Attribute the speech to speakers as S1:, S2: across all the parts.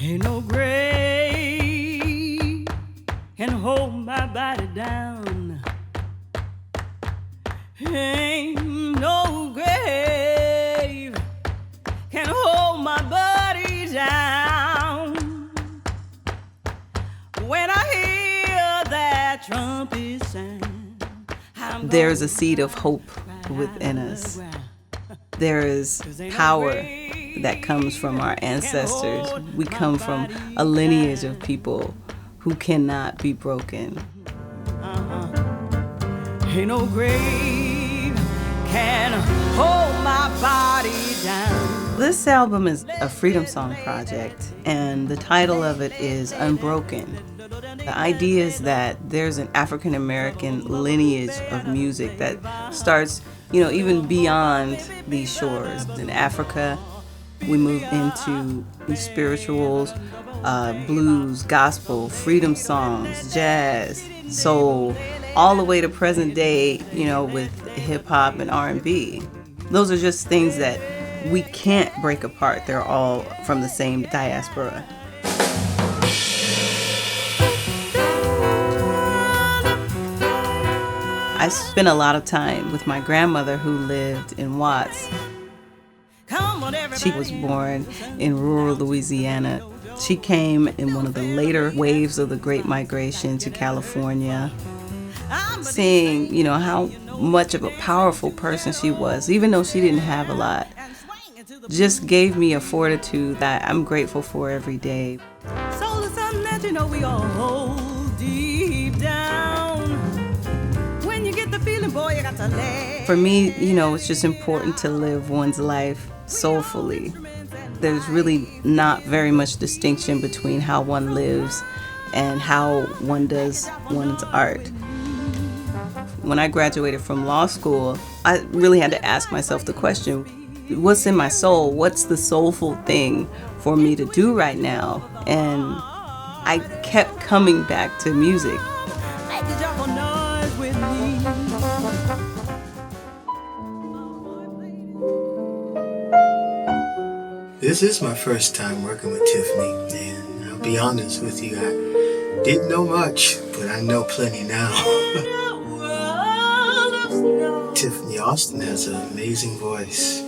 S1: Ain't no grave can hold my body down. Ain't no grave can hold my body down. When I hear that trumpet sound,
S2: there's a seed of hope within us. There is power that comes from our ancestors. We come from a lineage of people who cannot be broken.
S1: Ain't no grave can hold my body down.
S2: This album is a freedom song project, and the title of it is Unbroken. The idea is that there's an African American lineage of music that starts, even beyond these shores. In Africa, we moved into spirituals, blues, gospel, freedom songs, jazz, soul, all the way to present day, with hip hop and R&B. Those are just things that we can't break apart. They're all from the same diaspora. I spent a lot of time with my grandmother who lived in Watts. She was born in rural Louisiana. She came in one of the later waves of the Great Migration to California. Seeing, how much of a powerful person she was, even though she didn't have a lot, just gave me a fortitude that I'm grateful for every day.
S1: Soul is something that we all hold deep down. When you get the feeling, boy, you got to let.
S2: For me, it's just important to live one's life soulfully. There's really not very much distinction between how one lives and how one does one's art. When I graduated from law school, I really had to ask myself the question, what's in my soul? What's the soulful thing for me to do right now? And I kept coming back to music.
S3: This is my first time working with Tiffany, and I'll be honest with you, I didn't know much, but I know plenty now. Tiffany Austin has an amazing voice.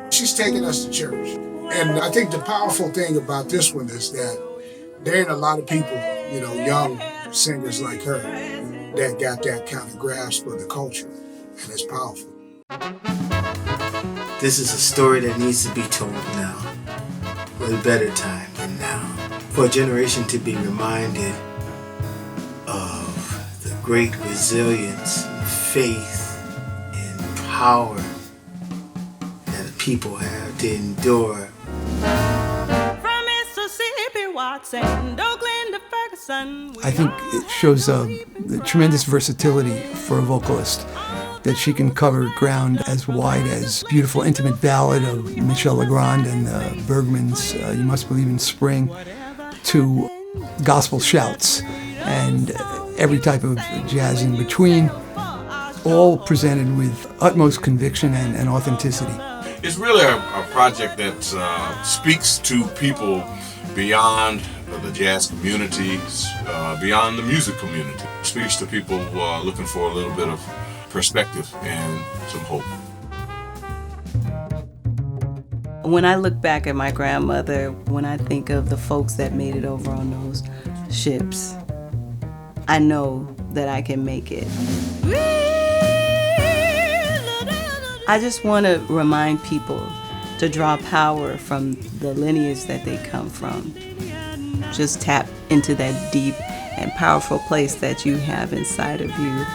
S4: She's taking us to church. And I think the powerful thing about this one is that there ain't a lot of people, young singers like her, that got that kind of grasp of the culture. And it's powerful.
S3: This is a story that needs to be told now, with a better time than now, for a generation to be reminded of the great resilience and faith and power that people have to endure.
S1: From Mississippi, Watson, Oakland to Ferguson.
S5: I think it shows the tremendous versatility for a vocalist, that she can cover ground as wide as beautiful intimate ballad of Michel Legrand and Bergman's You Must Believe in Spring, to gospel shouts and every type of jazz in between, all presented with utmost conviction and authenticity.
S6: It's really a project that speaks to people beyond the jazz community, beyond the music community. It speaks to people who are looking for a little bit of perspective and some hope.
S2: When I look back at my grandmother, when I think of the folks that made it over on those ships, I know that I can make it. I just want to remind people to draw power from the lineage that they come from. Just tap into that deep and powerful place that you have inside of you.